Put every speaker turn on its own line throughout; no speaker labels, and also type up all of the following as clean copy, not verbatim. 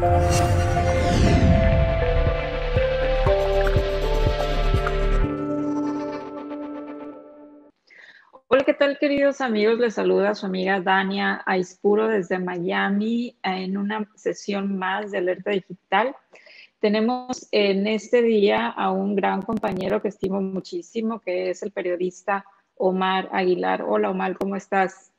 Hola, ¿qué tal, queridos amigos? Les saluda su amiga Dania Aispuro desde Miami en una sesión más de Alerta Digital. Tenemos en este día a un gran compañero que estimo muchísimo, que es el periodista Omar Aguilar. Hola, Omar, ¿cómo estás?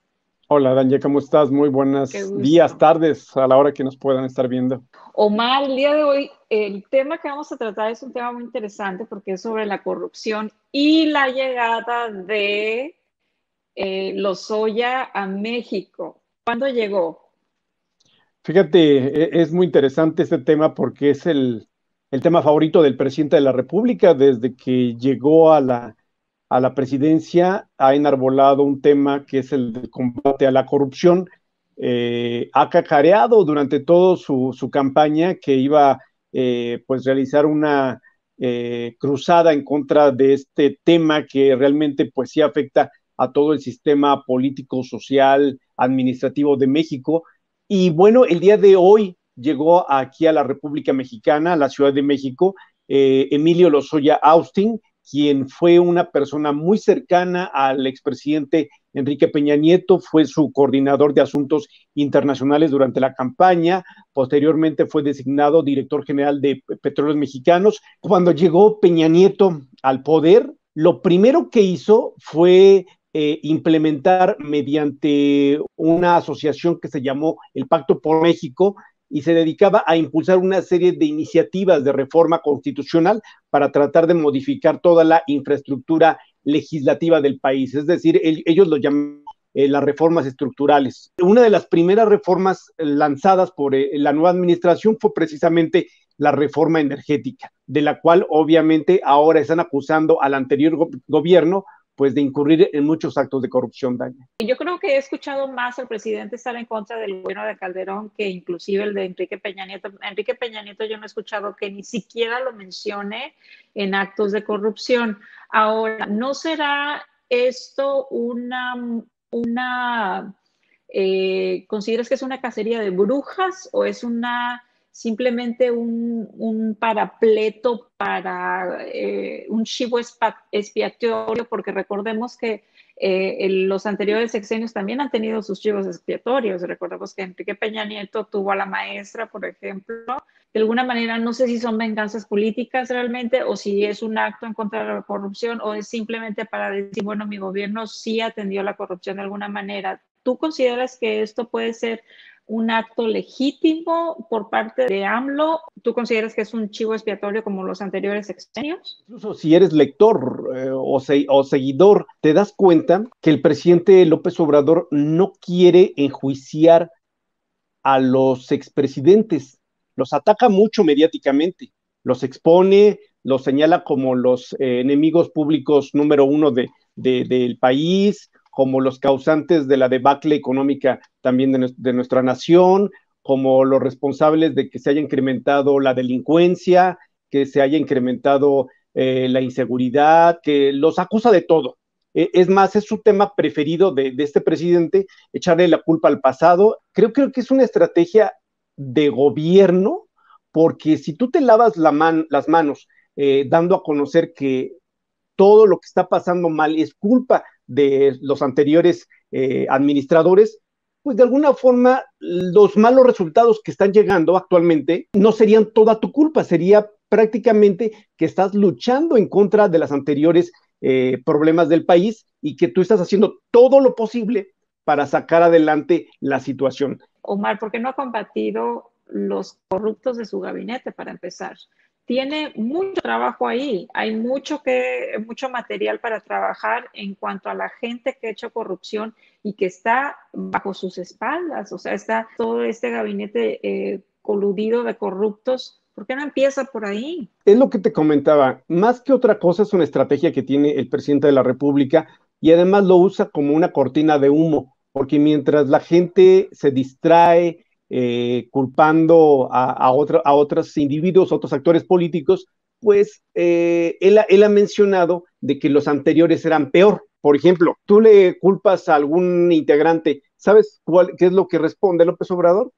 Hola, Danya, ¿cómo estás? Muy
Qué
buenos días,
gusto.
tardes, a la hora que nos puedan estar viendo.
Omar, el día de hoy, el tema que vamos a tratar es un tema muy interesante porque es sobre la corrupción y la llegada de Lozoya a México. ¿Cuándo llegó?
Fíjate, es muy interesante este tema porque es el tema favorito del presidente de la República. Desde que llegó a la presidencia, ha enarbolado un tema que es el del combate a la corrupción. Ha cacareado durante todo su campaña que iba pues realizar una cruzada en contra de este tema que realmente pues sí afecta a todo el sistema político, social, administrativo de México. Y bueno, el día de hoy llegó aquí a la República Mexicana, a la Ciudad de México, Emilio Lozoya Austin, quien fue una persona muy cercana al expresidente Enrique Peña Nieto, fue su coordinador de asuntos internacionales durante la campaña, posteriormente fue designado director general de Petróleos Mexicanos. Cuando llegó Peña Nieto al poder, lo primero que hizo fue implementar mediante una asociación que se llamó el Pacto por México y se dedicaba a impulsar una serie de iniciativas de reforma constitucional para tratar de modificar toda la infraestructura legislativa del país. Es decir, ellos lo llaman las reformas estructurales. Una de las primeras reformas lanzadas por la nueva administración fue precisamente la reforma energética, de la cual obviamente ahora están acusando al anterior gobierno pues de incurrir en muchos actos de corrupción, Daña.
Yo creo que he escuchado más al presidente estar en contra del gobierno de Calderón que inclusive el de Enrique Peña Nieto. Enrique Peña Nieto yo no he escuchado que ni siquiera lo mencione en actos de corrupción. Ahora, ¿no será esto consideras que es una cacería de brujas o es una simplemente un parapleto para un chivo expiatorio? Porque recordemos que los anteriores sexenios también han tenido sus chivos expiatorios. Recordemos que Enrique Peña Nieto tuvo a la maestra, por ejemplo. De alguna manera, no sé si son venganzas políticas realmente o si es un acto en contra de la corrupción o es simplemente para decir, bueno, mi gobierno sí atendió la corrupción de alguna manera. ¿Tú consideras que esto puede ser un acto legítimo por parte de AMLO? ¿Tú consideras que es un chivo expiatorio como los anteriores sexenios?
Incluso si eres lector o seguidor, te das cuenta que el presidente López Obrador no quiere enjuiciar a los expresidentes, los ataca mucho mediáticamente, los expone, los señala como los enemigos públicos número uno del país, como los causantes de la debacle económica también de nuestra nación, como los responsables de que se haya incrementado la delincuencia, que se haya incrementado la inseguridad, que los acusa de todo. Es más, es su tema preferido de este presidente, echarle la culpa al pasado. Creo que es una estrategia de gobierno, porque si tú te lavas las manos dando a conocer que todo lo que está pasando mal es culpa de los anteriores administradores, pues de alguna forma los malos resultados que están llegando actualmente no serían toda tu culpa, sería prácticamente que estás luchando en contra de las anteriores problemas del país y que tú estás haciendo todo lo posible para sacar adelante la situación.
Omar, ¿por qué no ha combatido los corruptos de su gabinete para empezar? Tiene mucho trabajo ahí, hay mucho material para trabajar en cuanto a la gente que ha hecho corrupción y que está bajo sus espaldas. O sea, está todo este gabinete coludido de corruptos. ¿Por qué no empieza por ahí?
Es lo que te comentaba, más que otra cosa es una estrategia que tiene el presidente de la República y además lo usa como una cortina de humo, porque mientras la gente se distrae culpando a otros individuos, a otros actores políticos, pues él ha mencionado de que los anteriores eran peor. Por ejemplo, tú le culpas a algún integrante, ¿sabes qué es lo que responde López Obrador?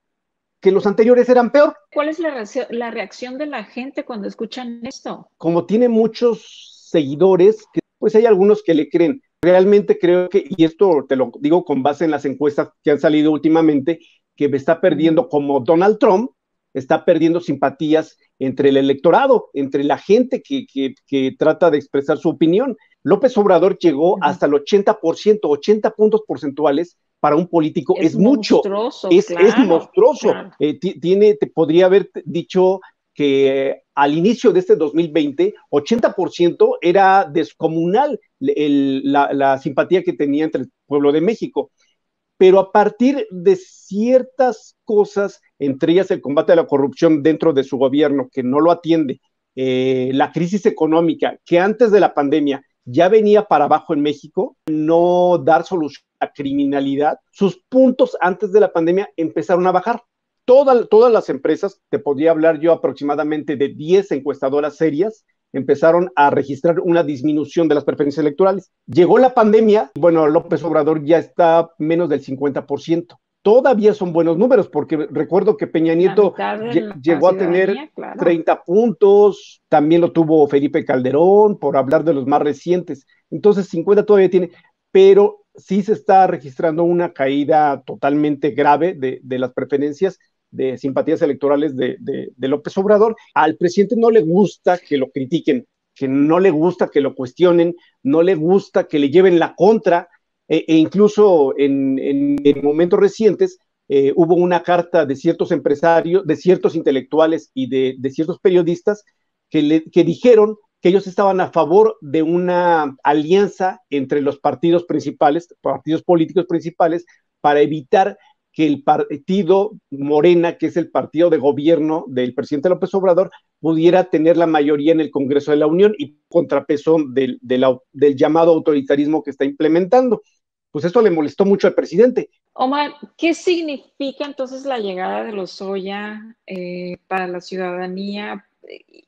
que los anteriores eran peor.
¿Cuál es la reacción de la gente cuando escuchan esto?
Como tiene muchos seguidores, pues hay algunos que le creen. Realmente creo que, y esto te lo digo con base en las encuestas que han salido últimamente, que me está perdiendo, como Donald Trump, está perdiendo simpatías entre el electorado, entre la gente que trata de expresar su opinión. López Obrador llegó hasta el 80%, 80 puntos porcentuales para un político es mucho,
claro,
es monstruoso.
claro.
Te podría haber dicho que al inicio de este 2020, 80% era descomunal la simpatía que tenía entre el pueblo de México. Pero a partir de ciertas cosas, entre ellas el combate a la corrupción dentro de su gobierno, que no lo atiende, la crisis económica, que antes de la pandemia ya venía para abajo en México, no dar solución a la criminalidad, sus puntos antes de la pandemia empezaron a bajar. Todas las empresas, te podría hablar yo aproximadamente de 10 encuestadoras serias, empezaron a registrar una disminución de las preferencias electorales. Llegó la pandemia, bueno, López Obrador ya está menos del 50%. Todavía son buenos números, porque recuerdo que Peña Nieto llegó a tener
claro.
30 puntos, también lo tuvo Felipe Calderón, por hablar de los más recientes. Entonces 50 todavía tiene, pero sí se está registrando una caída totalmente grave de las preferencias de simpatías electorales de López Obrador. Al presidente no le gusta que lo critiquen, que no le gusta que lo cuestionen, no le gusta que le lleven la contra, incluso en momentos recientes hubo una carta de ciertos empresarios, de ciertos intelectuales y de ciertos periodistas que dijeron que ellos estaban a favor de una alianza entre los partidos principales, partidos políticos principales, para evitar que el partido Morena, que es el partido de gobierno del presidente López Obrador, pudiera tener la mayoría en el Congreso de la Unión y contrapeso del llamado autoritarismo que está implementando. Pues esto le molestó mucho al presidente.
Omar, ¿qué significa entonces la llegada de Lozoya para la ciudadanía?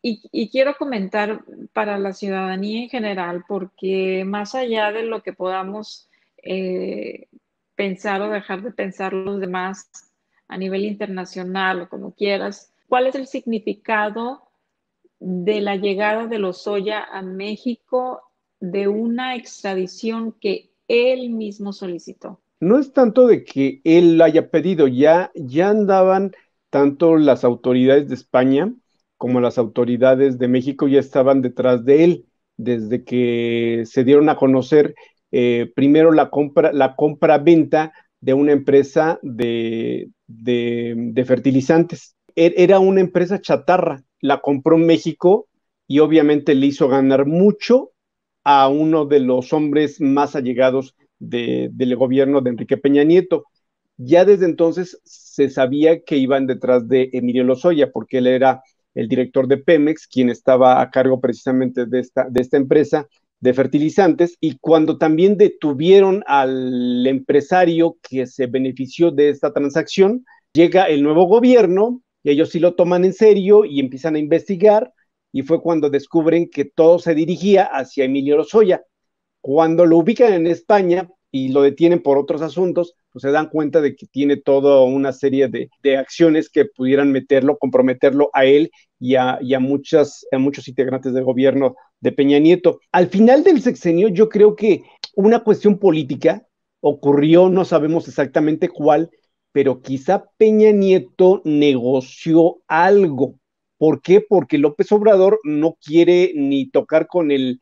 Y quiero comentar para la ciudadanía en general, porque más allá de lo que podamos pensar o dejar de pensar los demás a nivel internacional o como quieras, ¿cuál es el significado de la llegada de Lozoya a México de una extradición que él mismo solicitó?
No es tanto de que él lo haya pedido, ya andaban tanto las autoridades de España como las autoridades de México ya estaban detrás de él, desde que se dieron a conocer primero la compra-venta de una empresa de fertilizantes. Era una empresa chatarra, la compró México y obviamente le hizo ganar mucho a uno de los hombres más allegados del gobierno de Enrique Peña Nieto. Ya desde entonces se sabía que iban detrás de Emilio Lozoya, porque él era el director de Pemex, quien estaba a cargo precisamente de esta empresa de fertilizantes, y cuando también detuvieron al empresario que se benefició de esta transacción, llega el nuevo gobierno, y ellos sí lo toman en serio y empiezan a investigar, y fue cuando descubren que todo se dirigía hacia Emilio Lozoya. Cuando lo ubican en España y lo detienen por otros asuntos, pues se dan cuenta de que tiene toda una serie de acciones que pudieran meterlo, comprometerlo a él y a muchos integrantes del gobierno de Peña Nieto. Al final del sexenio, yo creo que una cuestión política ocurrió, no sabemos exactamente cuál, pero quizá Peña Nieto negoció algo. ¿Por qué? Porque López Obrador no quiere ni tocar con el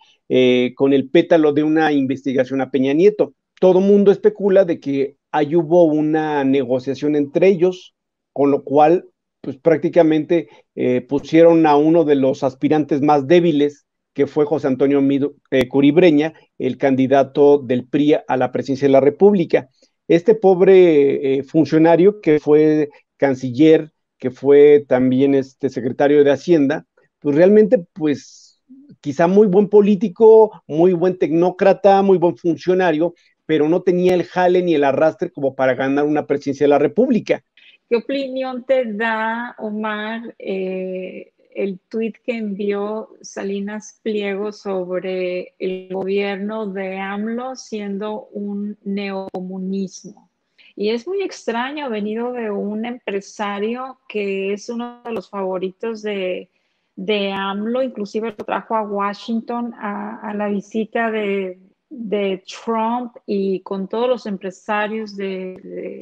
pétalo de una investigación a Peña Nieto. Todo mundo especula de que ahí hubo una negociación entre ellos, con lo cual, pues prácticamente pusieron a uno de los aspirantes más débiles, que fue José Antonio Curibreña, el candidato del PRI a la presidencia de la República. Este pobre funcionario que fue canciller, que fue también secretario de Hacienda, pues realmente, pues quizá muy buen político, muy buen tecnócrata, muy buen funcionario, pero no tenía el jale ni el arrastre como para ganar una presidencia de la República.
¿Qué opinión te da, Omar, el tuit que envió Salinas Pliego sobre el gobierno de AMLO siendo un neocomunismo? Y es muy extraño, venido de un empresario que es uno de los favoritos de AMLO, inclusive lo trajo a Washington a la visita de Trump y con todos los empresarios de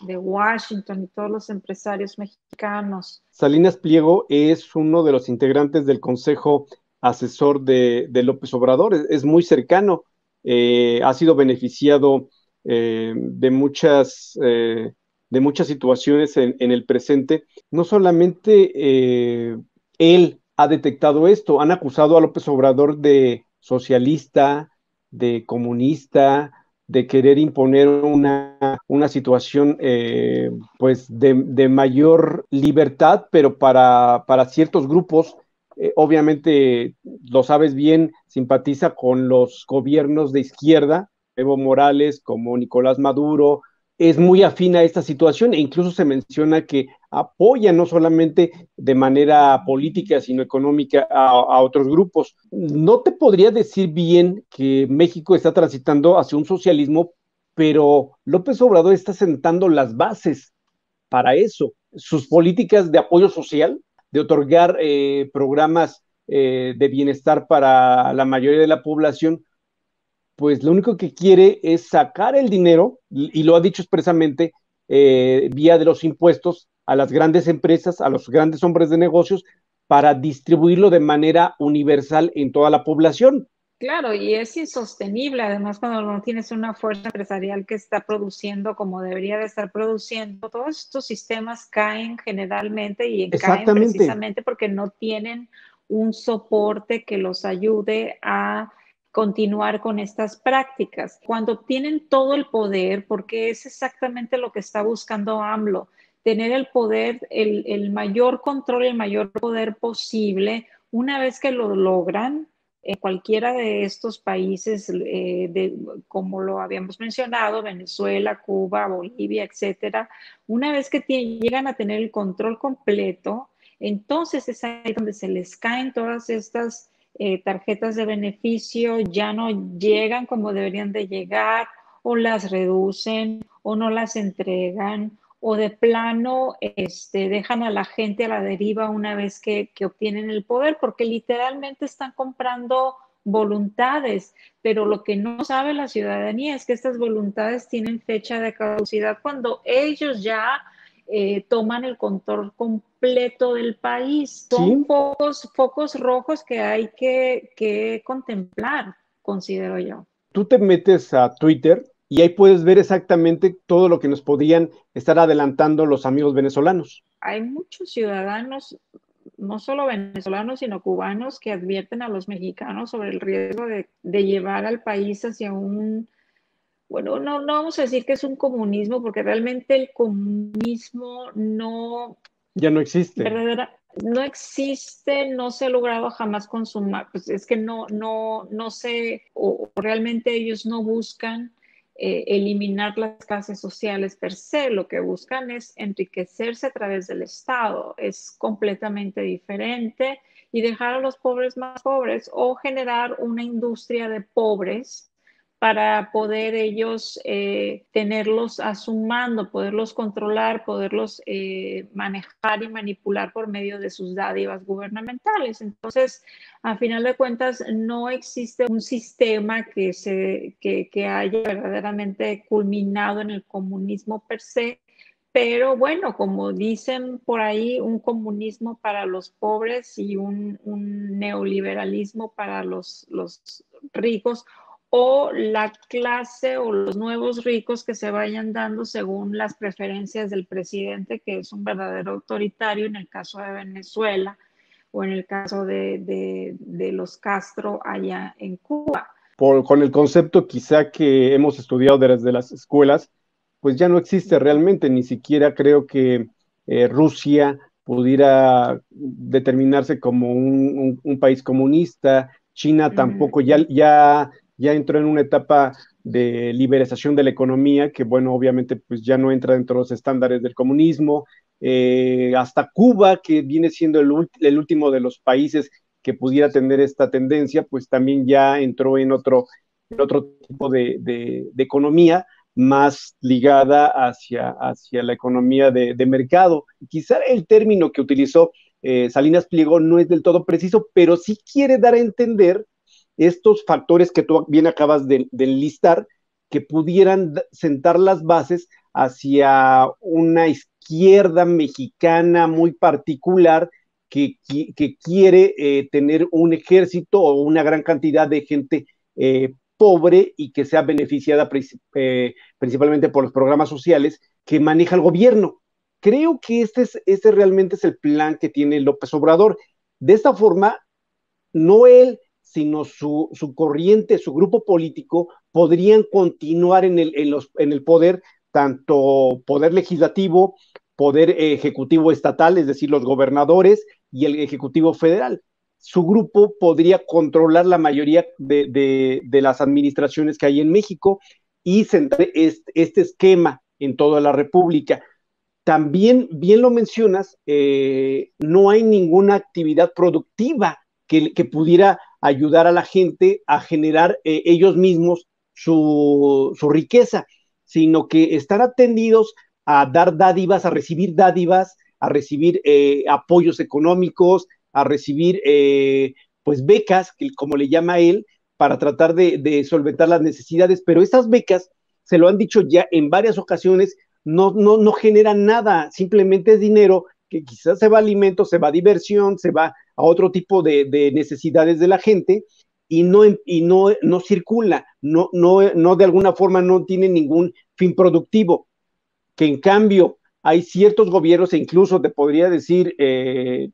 Washington y todos los empresarios mexicanos.
Salinas Pliego es uno de los integrantes del Consejo Asesor de López Obrador, es muy cercano, ha sido beneficiado de muchas situaciones en el presente. No solamente él ha detectado esto, han acusado a López Obrador de socialista, de comunista, de querer imponer una situación pues de mayor libertad, pero para ciertos grupos, obviamente, lo sabes bien, simpatiza con los gobiernos de izquierda, Evo Morales, como Nicolás Maduro, es muy afín a esta situación e incluso se menciona que apoya no solamente de manera política, sino económica a otros grupos. No te podría decir bien que México está transitando hacia un socialismo, pero López Obrador está sentando las bases para eso. Sus políticas de apoyo social, de otorgar programas de bienestar para la mayoría de la población, pues lo único que quiere es sacar el dinero, y lo ha dicho expresamente, vía de los impuestos a las grandes empresas, a los grandes hombres de negocios, para distribuirlo de manera universal en toda la población.
Claro, y es insostenible, además, cuando no tienes una fuerza empresarial que está produciendo como debería de estar produciendo, todos estos sistemas caen generalmente y caen
Exactamente.
precisamente porque no tienen un soporte que los ayude a continuar con estas prácticas. Cuando obtienen todo el poder, porque es exactamente lo que está buscando AMLO, tener el poder, el mayor control, el mayor poder posible, una vez que lo logran, en cualquiera de estos países, como lo habíamos mencionado, Venezuela, Cuba, Bolivia, etcétera, una vez que llegan a tener el control completo, entonces es ahí donde se les caen todas estas tarjetas de beneficio, ya no llegan como deberían de llegar, o las reducen, o no las entregan, o de plano dejan a la gente a la deriva una vez que obtienen el poder, porque literalmente están comprando voluntades, pero lo que no sabe la ciudadanía es que estas voluntades tienen fecha de caducidad cuando ellos ya toman el control completo del país. Son
Sí,
focos rojos que hay que contemplar, considero yo.
tú te metes a Twitter y ahí puedes ver exactamente todo lo que nos podían estar adelantando los amigos venezolanos.
Hay muchos ciudadanos, no solo venezolanos, sino cubanos, que advierten a los mexicanos sobre el riesgo de llevar al país hacia un, bueno, no vamos a decir que es un comunismo, porque realmente el comunismo no,
Ya no existe.
verdadera, no existe, no se ha logrado jamás consumar, pues es que no sé, o realmente ellos no buscan eliminar las clases sociales per se, lo que buscan es enriquecerse a través del Estado, es completamente diferente y dejar a los pobres más pobres o generar una industria de pobres para poder ellos tenerlos a su mando, poderlos controlar, poderlos manejar y manipular por medio de sus dádivas gubernamentales. Entonces, a final de cuentas, no existe un sistema que haya verdaderamente culminado en el comunismo per se, pero bueno, como dicen por ahí, un comunismo para los pobres y un neoliberalismo para los ricos, o la clase o los nuevos ricos que se vayan dando según las preferencias del presidente, que es un verdadero autoritario en el caso de Venezuela o en el caso de los Castro allá en Cuba.
Con el concepto quizá que hemos estudiado desde las escuelas, pues ya no existe realmente, ni siquiera creo que Rusia pudiera determinarse como un país comunista, China tampoco, ya entró en una etapa de liberalización de la economía, que bueno, obviamente pues ya no entra dentro de los estándares del comunismo, hasta Cuba, que viene siendo el último de los países que pudiera tener esta tendencia, pues también ya entró en otro tipo de economía, más ligada hacia la economía de mercado. Quizá el término que utilizó Salinas Pliego no es del todo preciso, pero sí quiere dar a entender estos factores que tú bien acabas de listar, que pudieran sentar las bases hacia una izquierda mexicana muy particular que quiere tener un ejército o una gran cantidad de gente pobre y que sea beneficiada principalmente por los programas sociales que maneja el gobierno. Creo que este realmente es el plan que tiene López Obrador. De esta forma, no él, sino su corriente, su grupo político, podrían continuar en el poder, tanto poder legislativo, poder ejecutivo estatal, es decir, los gobernadores y el ejecutivo federal. Su grupo podría controlar la mayoría de las administraciones que hay en México y centrar este esquema en toda la República. También, bien lo mencionas, no hay ninguna actividad productiva que pudiera ayudar a la gente a generar ellos mismos su riqueza, sino que están atendidos a dar dádivas, a recibir apoyos económicos, a recibir pues becas, que, como le llama él, para tratar de solventar las necesidades, pero esas becas, se lo han dicho ya en varias ocasiones, no generan nada, simplemente es dinero que quizás se va a alimentos, se va a diversión, se va a otro tipo de necesidades de la gente y no circula, no de alguna forma no tiene ningún fin productivo, que en cambio hay ciertos gobiernos, e incluso te podría decir,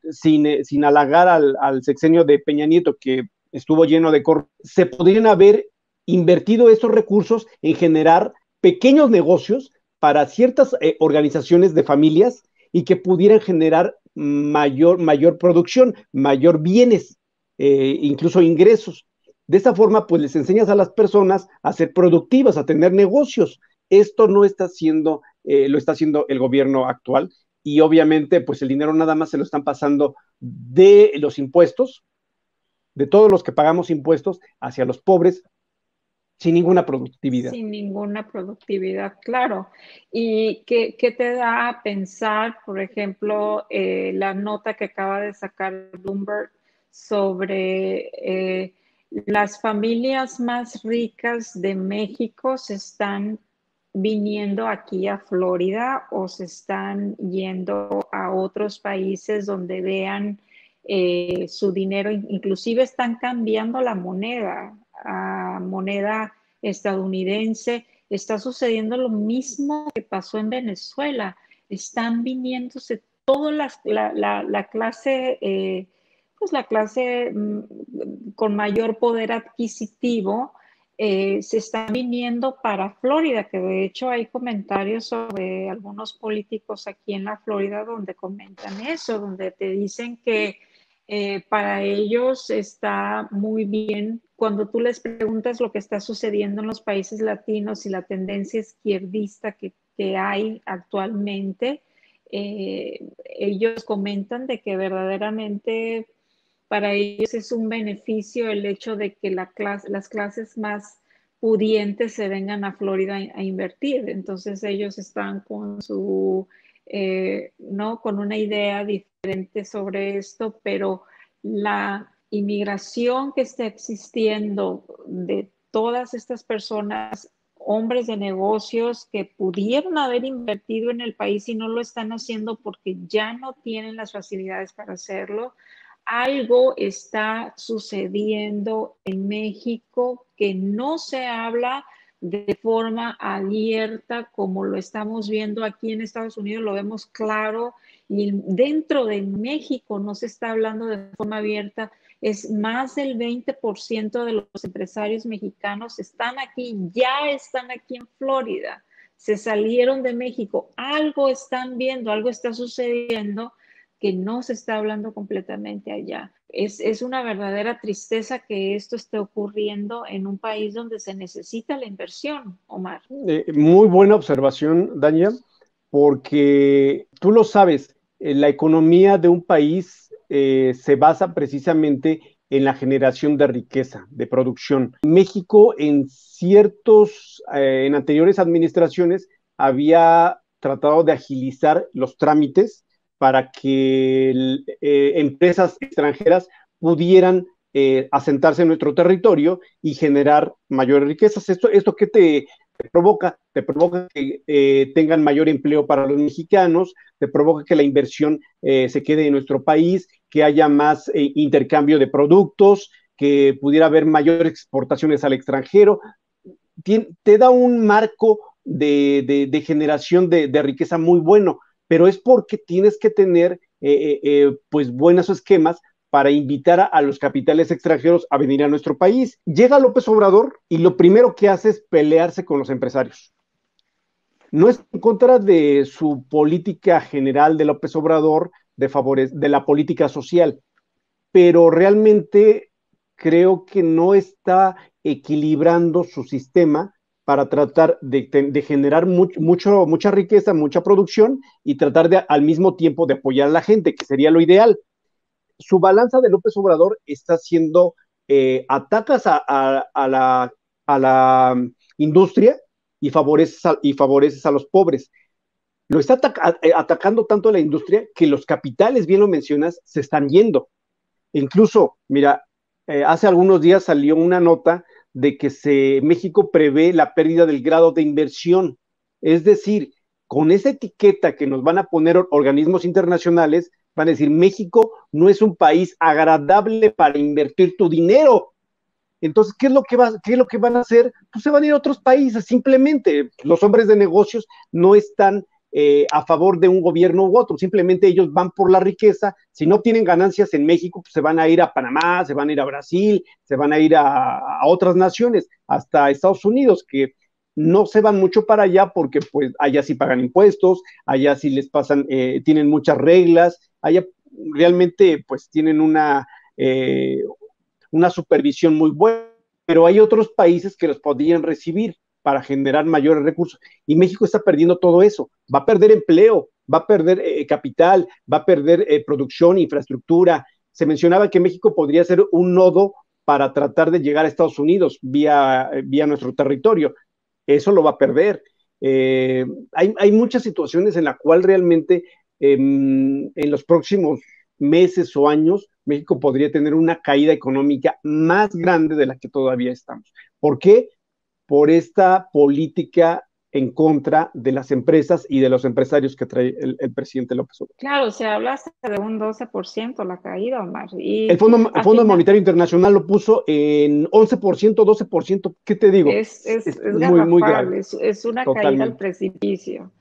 sin halagar al sexenio de Peña Nieto, que estuvo lleno de corrupción, se podrían haber invertido esos recursos en generar pequeños negocios para ciertas organizaciones de familias y que pudieran generar mayor producción, mayor bienes, incluso ingresos. De esa forma, pues les enseñas a las personas a ser productivas, a tener negocios. Esto no está haciendo, lo está haciendo el gobierno actual y obviamente, pues el dinero nada más se lo están pasando de los impuestos, de todos los que pagamos impuestos, hacia los pobres, sin ninguna productividad.
Sin ninguna productividad, claro. ¿Y qué te da a pensar, por ejemplo, la nota que acaba de sacar Bloomberg sobre las familias más ricas de México se están viniendo aquí a Florida o se están yendo a otros países donde vean su dinero, inclusive están cambiando la moneda a moneda estadounidense? Está sucediendo lo mismo que pasó en Venezuela. Están viniéndose toda la clase, pues la clase con mayor poder adquisitivo, se están viniendo para Florida, que de hecho hay comentarios sobre algunos políticos aquí en la Florida donde comentan eso, donde te dicen que para ellos está muy bien cuando tú les preguntas lo que está sucediendo en los países latinos y la tendencia izquierdista que hay actualmente. Ellos comentan de que verdaderamente para ellos es un beneficio el hecho de que las clases más pudientes se vengan a Florida a invertir. Entonces ellos están con ¿no? Con una idea diferente sobre esto, pero la inmigración que está existiendo de todas estas personas, hombres de negocios que pudieron haber invertido en el país y no lo están haciendo porque ya no tienen las facilidades para hacerlo. Algo está sucediendo en México que no se habla de forma abierta como lo estamos viendo aquí en Estados Unidos, lo vemos claro, y dentro de México no se está hablando de forma abierta. Es más del 20% de los empresarios mexicanos ya están aquí en Florida, se salieron de México, algo están viendo, algo está sucediendo que no se está hablando completamente allá. Es una verdadera tristeza que esto esté ocurriendo en un país donde se necesita la inversión, Omar.
Muy buena observación, Dania, porque tú lo sabes, la economía de un país se basa precisamente en la generación de riqueza, de producción. México en anteriores administraciones había tratado de agilizar los trámites para que empresas extranjeras pudieran asentarse en nuestro territorio y generar mayores riquezas. ¿Esto qué te provoca? Te provoca que tengan mayor empleo para los mexicanos, te provoca que la inversión se quede en nuestro país, que haya más intercambio de productos, que pudiera haber mayores exportaciones al extranjero. Te da un marco de generación de riqueza muy bueno, pero es porque tienes que tener pues buenos esquemas para invitar a los capitales extranjeros a venir a nuestro país. Llega López Obrador y lo primero que hace es pelearse con los empresarios. No es en contra de su política general de López Obrador de la política social, pero realmente creo que no está equilibrando su sistema para tratar de generar mucha riqueza, mucha producción y tratar al mismo tiempo de apoyar a la gente, que sería lo ideal. Su balanza de López Obrador está haciendo atacas a la industria y favoreces a los pobres. Lo está atacando tanto a la industria que los capitales, bien lo mencionas, se están yendo. Incluso, mira, hace algunos días salió una nota de que México prevé la pérdida del grado de inversión. Es decir, con esa etiqueta que nos van a poner organismos internacionales, van a decir, México no es un país agradable para invertir tu dinero. Entonces, ¿qué es lo que van a hacer? Pues se van a ir a otros países, simplemente. Los hombres de negocios no están a favor de un gobierno u otro, simplemente ellos van por la riqueza. Si no obtienen ganancias en México, pues se van a ir a Panamá, se van a ir a Brasil, se van a ir a otras naciones, hasta Estados Unidos, que no se van mucho para allá porque pues allá sí pagan impuestos, allá sí les pasan, tienen muchas reglas, allá realmente pues tienen una supervisión muy buena, pero hay otros países que los podrían recibir para generar mayores recursos. Y México está perdiendo todo eso. Va a perder empleo, va a perder capital, va a perder producción, infraestructura. Se mencionaba que México podría ser un nodo para tratar de llegar a Estados Unidos vía nuestro territorio. Eso lo va a perder. Hay muchas situaciones en las cuales realmente en los próximos meses o años México podría tener una caída económica más grande de la que todavía estamos. ¿Por qué? Por esta política en contra de las empresas y de los empresarios que trae el presidente López Obrador.
Claro, se habla hasta de un 12% la caída, Omar.
El Fondo Monetario Internacional lo puso en 11%, 12%. ¿Qué te digo?
Es
muy, muy grave.
Es una caída al precipicio.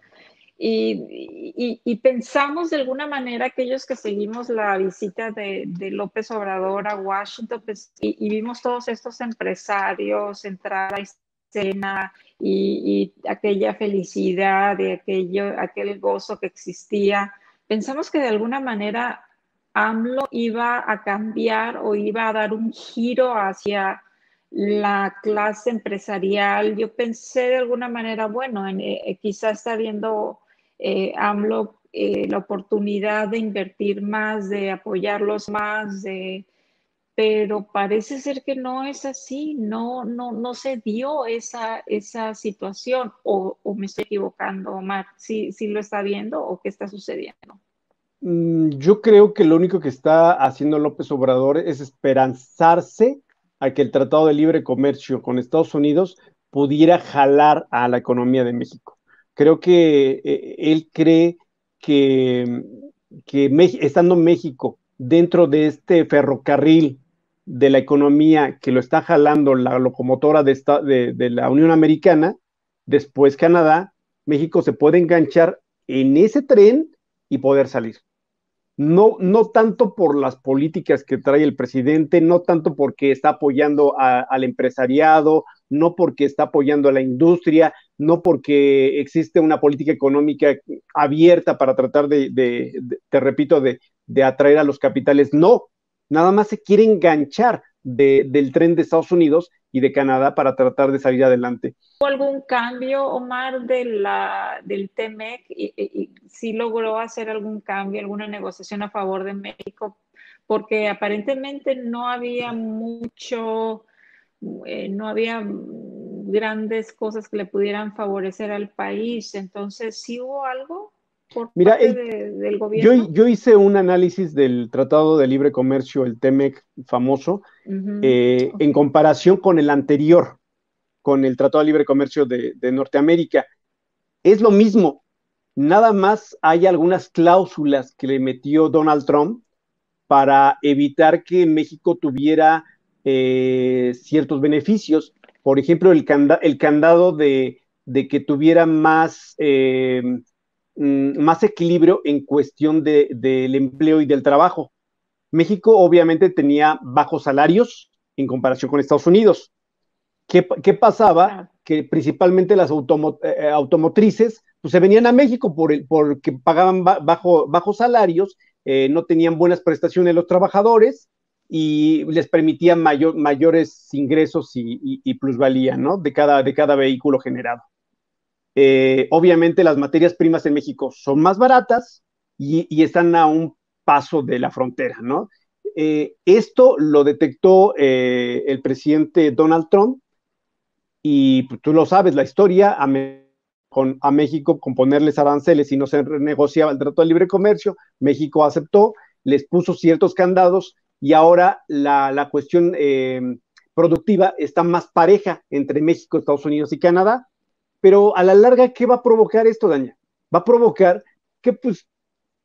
Y pensamos de alguna manera aquellos que seguimos la visita de López Obrador a Washington pues, y vimos todos estos empresarios entrar a escena y aquella felicidad de aquel gozo que existía, pensamos que de alguna manera AMLO iba a cambiar o iba a dar un giro hacia la clase empresarial. Yo pensé de alguna manera, bueno, quizá está viendo AMLO la oportunidad de invertir más, de apoyarlos más, pero parece ser que no es así, no se dio esa situación, o me estoy equivocando, Omar, ¿sí lo está viendo o qué está sucediendo?
Yo creo que lo único que está haciendo López Obrador es esperanzarse a que el Tratado de Libre Comercio con Estados Unidos pudiera jalar a la economía de México. Creo que él cree que, estando México dentro de este ferrocarril de la economía que lo está jalando la locomotora de la Unión Americana, después Canadá, México se puede enganchar en ese tren y poder salir. No tanto por las políticas que trae el presidente, no tanto porque está apoyando al empresariado, no porque está apoyando a la industria, no porque existe una política económica abierta para tratar te repito, de atraer a los capitales, no, nada más se quiere enganchar del tren de Estados Unidos y de Canadá para tratar de salir adelante.
¿Hubo algún cambio, Omar, del TEMEC? ¿Y sí logró hacer algún cambio, alguna negociación a favor de México? Porque aparentemente no había mucho, no había grandes cosas que le pudieran favorecer al país. Entonces, ¿sí hubo algo por
Mira,
parte del gobierno?
yo hice un análisis del Tratado de Libre Comercio, el TEMEC famoso, en
Okay.
comparación con el anterior, con el Tratado de Libre Comercio de Norteamérica. Es lo mismo, nada más hay algunas cláusulas que le metió Donald Trump para evitar que México tuviera ciertos beneficios. Por ejemplo, el candado de que tuviera más equilibrio en cuestión del empleo y del trabajo. México obviamente tenía bajos salarios en comparación con Estados Unidos. ¿Qué pasaba?
Claro.
Que principalmente las automotrices pues, se venían a México porque pagaban bajos salarios, no tenían buenas prestaciones los trabajadores y les permitían mayores ingresos y plusvalía, ¿no? De cada vehículo generado. Obviamente las materias primas en México son más baratas y están a un paso de la frontera, ¿no? Esto lo detectó el presidente Donald Trump y pues, tú lo sabes, la historia a México con ponerles aranceles y no se renegociaba el Tratado de Libre Comercio, México aceptó, les puso ciertos candados y ahora la cuestión productiva está más pareja entre México, Estados Unidos y Canadá, pero a la larga, ¿qué va a provocar esto, Daña? Va a provocar que pues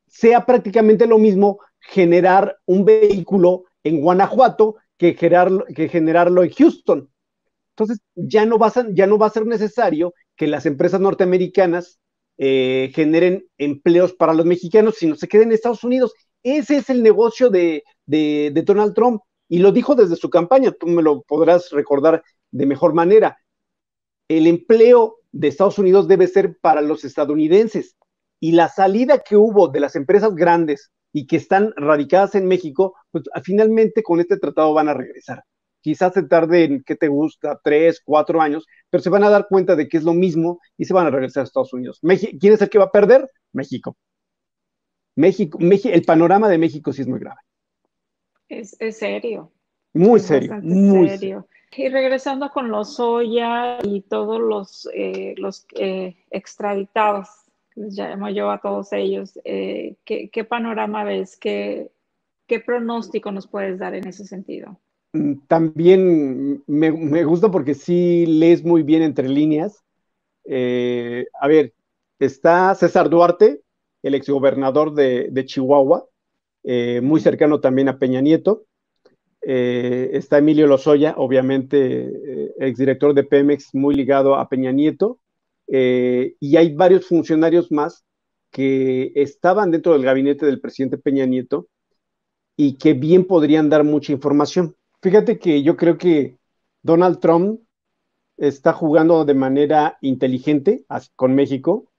sea prácticamente lo mismo generar un vehículo en Guanajuato que generarlo en Houston. Entonces, ya no va a ser necesario que las empresas norteamericanas generen empleos para los mexicanos, sino se queden en Estados Unidos. Ese es el negocio de Donald Trump. Y lo dijo desde su campaña, tú me lo podrás recordar de mejor manera. El empleo de Estados Unidos debe ser para los estadounidenses. Y la salida que hubo de las empresas grandes y que están radicadas en México, pues finalmente con este tratado van a regresar. Quizás se tarden, ¿qué te gusta? 3, 4 años, pero se van a dar cuenta de que es lo mismo y se van a regresar a Estados Unidos. ¿Quién es el que va a perder? México. El panorama de México sí es muy grave.
Es serio,
Muy
es
serio,
bastante
muy serio.
serio. Y regresando con los Oya y todos los extraditados, les llamo yo a todos ellos, ¿qué panorama ves? ¿Qué pronóstico nos puedes dar en ese sentido?
También me gusta porque sí lees muy bien entre líneas. A ver, está César Duarte, el exgobernador de Chihuahua, muy cercano también a Peña Nieto. Está Emilio Lozoya, obviamente exdirector de Pemex, muy ligado a Peña Nieto. Y hay varios funcionarios más que estaban dentro del gabinete del presidente Peña Nieto y que bien podrían dar mucha información. Fíjate que yo creo que Donald Trump está jugando de manera inteligente con México.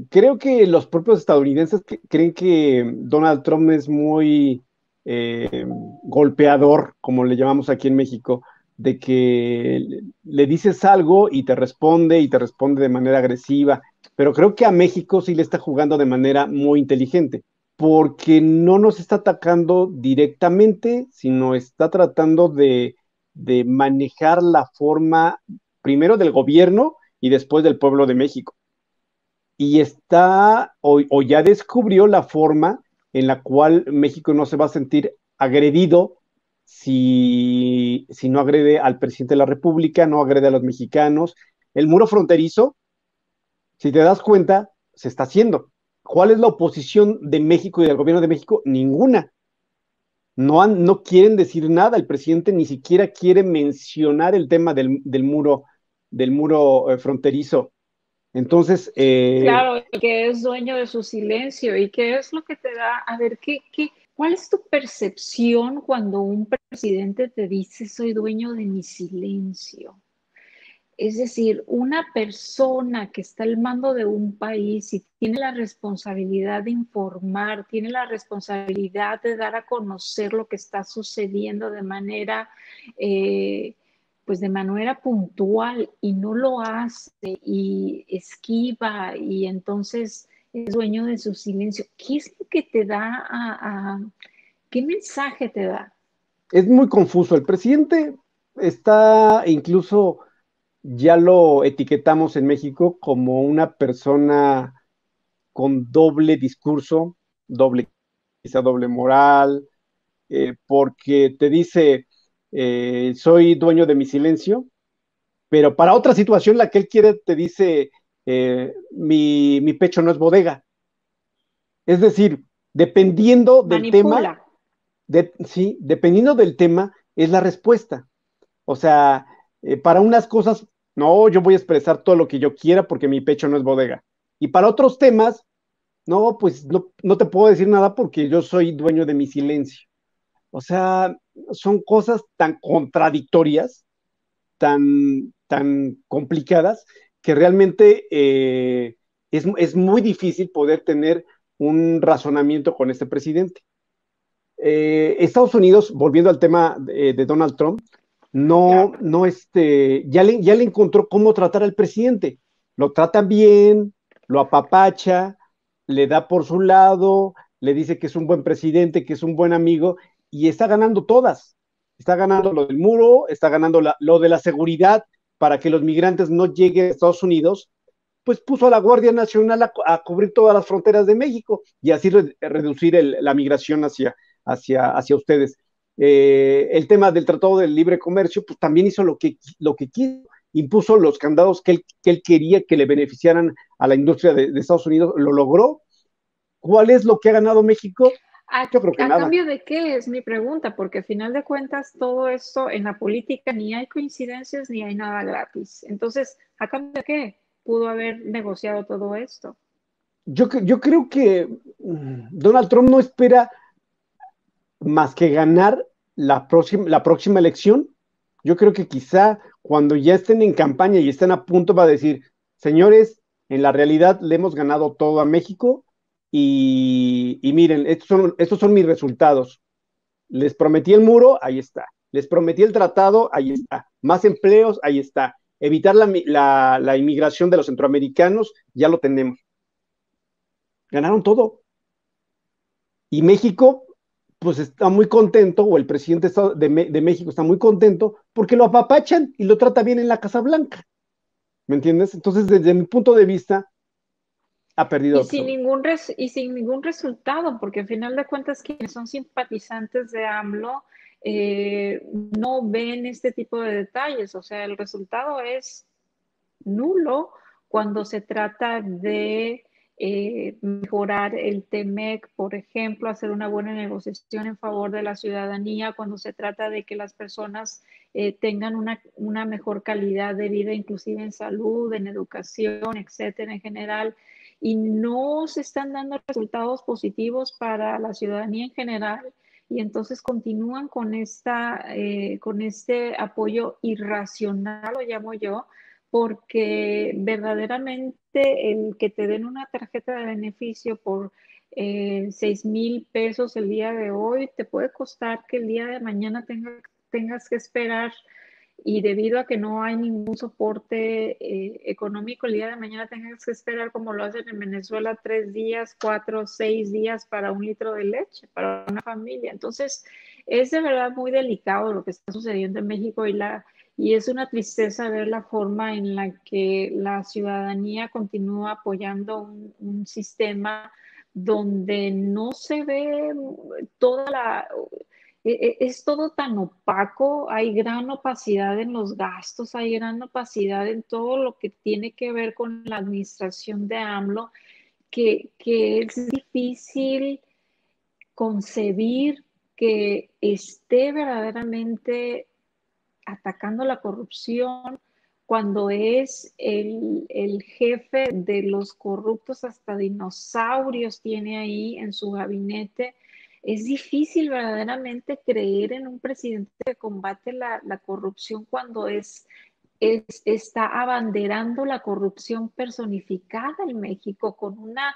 Creo que los propios estadounidenses creen que Donald Trump es muy golpeador, como le llamamos aquí en México, de que le dices algo y te responde de manera agresiva, pero creo que a México sí le está jugando de manera muy inteligente, porque no nos está atacando directamente, sino está tratando de manejar la forma primero del gobierno y después del pueblo de México y o ya descubrió la forma en la cual México no se va a sentir agredido si no agrede al presidente de la República, no agrede a los mexicanos. El muro fronterizo, si te das cuenta, se está haciendo. ¿Cuál es la oposición de México y del gobierno de México? Ninguna. No quieren decir nada. El presidente ni siquiera quiere mencionar el tema del muro fronterizo. Entonces,
Claro, que es dueño de su silencio y qué es lo que te da, a ver, ¿cuál es tu percepción cuando un presidente te dice soy dueño de mi silencio? Es decir, una persona que está al mando de un país y tiene la responsabilidad de informar, tiene la responsabilidad de dar a conocer lo que está sucediendo de manera, eh, pues de manera puntual y no lo hace y esquiva y entonces es dueño de su silencio. ¿Qué es lo que te da qué mensaje te da?
Es muy confuso. El presidente está, incluso ya lo etiquetamos en México como una persona con doble discurso, doble, quizá doble moral, porque te dice, soy dueño de mi silencio, pero para otra situación, la que él quiere, te dice, mi pecho no es bodega. Es decir, dependiendo del tema,
Manipula.
sí, dependiendo del tema, es la respuesta. O sea, para unas cosas, no, yo voy a expresar todo lo que yo quiera porque mi pecho no es bodega. Y para otros temas, no, pues no, no te puedo decir nada porque yo soy dueño de mi silencio. O sea, son cosas tan contradictorias, tan complicadas, que realmente es muy difícil poder tener un razonamiento con este presidente. Estados Unidos, volviendo al tema de Donald Trump,
Claro.
ya le encontró cómo tratar al presidente. Lo trata bien, lo apapacha, le da por su lado, le dice que es un buen presidente, que es un buen amigo, y está ganando todas. Está ganando lo del muro, está ganando lo de la seguridad para que los migrantes no lleguen a Estados Unidos, pues puso a la Guardia Nacional a cubrir todas las fronteras de México y así reducir la migración hacia ustedes. El tema del Tratado del Libre Comercio, pues también hizo lo que quiso, impuso los candados que él quería que le beneficiaran a la industria de Estados Unidos, lo logró. ¿Cuál es lo que ha ganado México? Yo creo que
A
nada.
cambio de qué es mi pregunta, porque al final de cuentas todo esto en la política ni hay coincidencias ni hay nada gratis. Entonces, ¿a cambio de qué pudo haber negociado todo esto?
Yo creo que Donald Trump no espera más que ganar la próxima elección. Yo creo que quizá cuando ya estén en campaña y estén a punto va a decir, señores, en la realidad le hemos ganado todo a México y miren, estos son mis resultados. Les prometí el muro, ahí está. Les prometí el tratado, ahí está. Más empleos, ahí está. Evitar la inmigración de los centroamericanos, ya lo tenemos. Ganaron todo. Y México, pues está muy contento, o el presidente de México está muy contento, porque lo apapachan y lo trata bien en la Casa Blanca. ¿Me entiendes? Entonces, desde mi punto de vista, ha perdido absoluto.
Y sin ningún resultado, porque al final de cuentas quienes son simpatizantes de AMLO no ven este tipo de detalles. O sea, el resultado es nulo cuando se trata de mejorar el TEMEC, por ejemplo, hacer una buena negociación en favor de la ciudadanía, cuando se trata de que las personas tengan una mejor calidad de vida, inclusive en salud, en educación, etcétera, en general, y no se están dando resultados positivos para la ciudadanía en general. Y entonces continúan con este apoyo irracional, lo llamo yo, porque verdaderamente el que te den una tarjeta de beneficio por 6,000 pesos el día de hoy te puede costar que el día de mañana tengas que esperar y debido a que no hay ningún soporte económico, el día de mañana tengas que esperar como lo hacen en Venezuela 3 días, 4, 6 días para un litro de leche para una familia. Entonces, es de verdad muy delicado lo que está sucediendo en México y es una tristeza ver la forma en la que la ciudadanía continúa apoyando un sistema donde no se ve toda la es todo tan opaco, hay gran opacidad en los gastos, hay gran opacidad en todo lo que tiene que ver con la administración de AMLO, que es difícil concebir que esté verdaderamente atacando la corrupción cuando es el jefe de los corruptos, hasta dinosaurios tiene ahí en su gabinete. Es difícil verdaderamente creer en un presidente que combate la corrupción cuando es está abanderando la corrupción personificada en México con una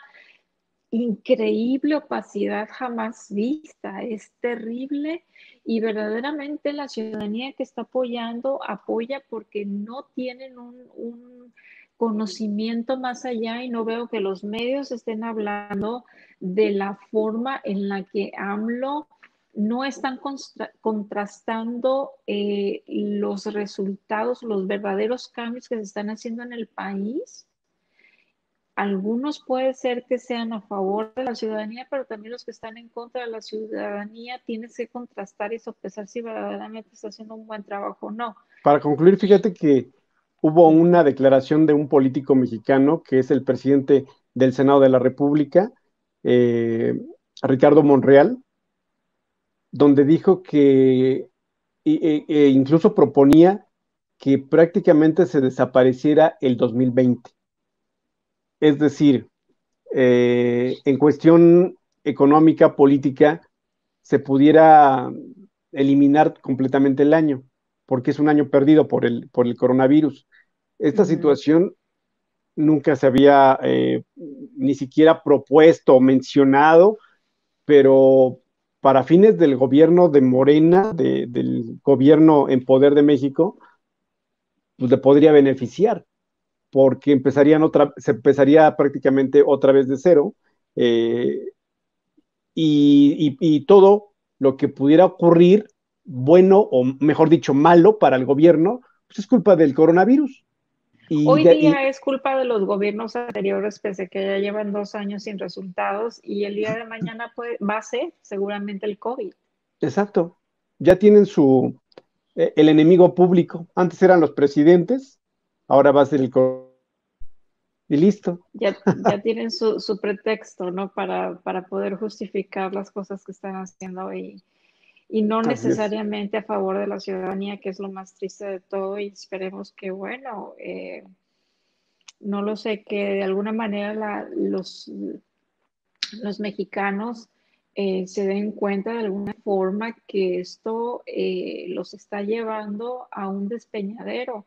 increíble opacidad jamás vista. Es terrible y verdaderamente la ciudadanía que está apoyando apoya porque no tienen un conocimiento más allá, y no veo que los medios estén hablando de la forma en la que AMLO no están contrastando los resultados, los verdaderos cambios que se están haciendo en el país. Algunos puede ser que sean a favor de la ciudadanía, pero también los que están en contra de la ciudadanía tienes que contrastar y sopesar si verdaderamente está haciendo un buen trabajo o no.
Para concluir, fíjate que hubo una declaración de un político mexicano, que es el presidente del Senado de la República, eh, Ricardo Monreal, donde dijo que incluso proponía que prácticamente se desapareciera el 2020. Es decir, en cuestión económica, política, se pudiera eliminar completamente el año, porque es un año perdido por el coronavirus. Esta situación nunca se había ni siquiera propuesto o mencionado, pero para fines del gobierno de Morena, del gobierno en poder de México, pues le podría beneficiar, porque se empezaría prácticamente otra vez de cero, eh, y todo lo que pudiera ocurrir, bueno o mejor dicho, malo para el gobierno, pues es culpa del coronavirus.
Hoy día es culpa de los gobiernos anteriores, pese a que ya llevan 2 años sin resultados, y el día de mañana va a ser seguramente el COVID.
Exacto, ya tienen el enemigo público. Antes eran los presidentes, ahora va a ser el coronavirus. Y listo.
Ya tienen su pretexto, ¿no? Para poder justificar las cosas que están haciendo, y no
Así es.
necesariamente a favor de la ciudadanía, que es lo más triste de todo, y esperemos que, bueno, no lo sé, que de alguna manera los mexicanos se den cuenta de alguna forma que esto los está llevando a un despeñadero.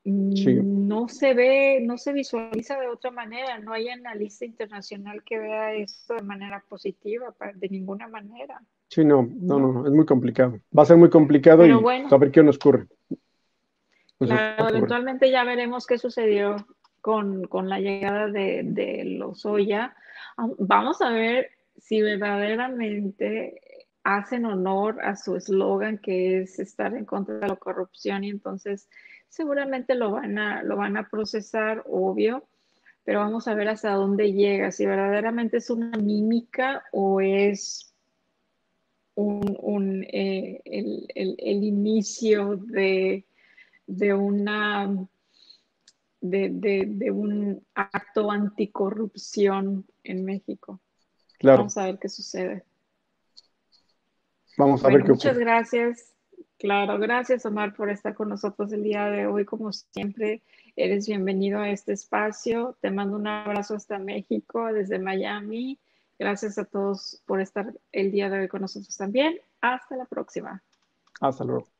Sí.
No se ve, no se visualiza de otra manera, no hay analista internacional que vea esto de manera positiva, de ninguna manera,
Sí, no, no,
¿no?
no, es muy complicado. Va a ser muy complicado
Pero
y
bueno,
a ver qué nos ocurre.
claro, eventualmente ya veremos qué sucedió con la llegada de Lozoya. Vamos a ver si verdaderamente hacen honor a su eslogan, que es estar en contra de la corrupción, y entonces seguramente lo van a procesar, obvio, pero vamos a ver hasta dónde llega, si verdaderamente es una mímica o es el inicio de una de un acto anticorrupción en México.
Claro,
Vamos a ver qué sucede.
vamos a ver
Bueno,
qué
muchas
ocurre.
gracias. Claro, gracias, Omar, por estar con nosotros el día de hoy. Como siempre, eres bienvenido a este espacio. Te mando un abrazo hasta México, desde Miami. Gracias a todos por estar el día de hoy con nosotros también. Hasta la próxima.
Hasta luego.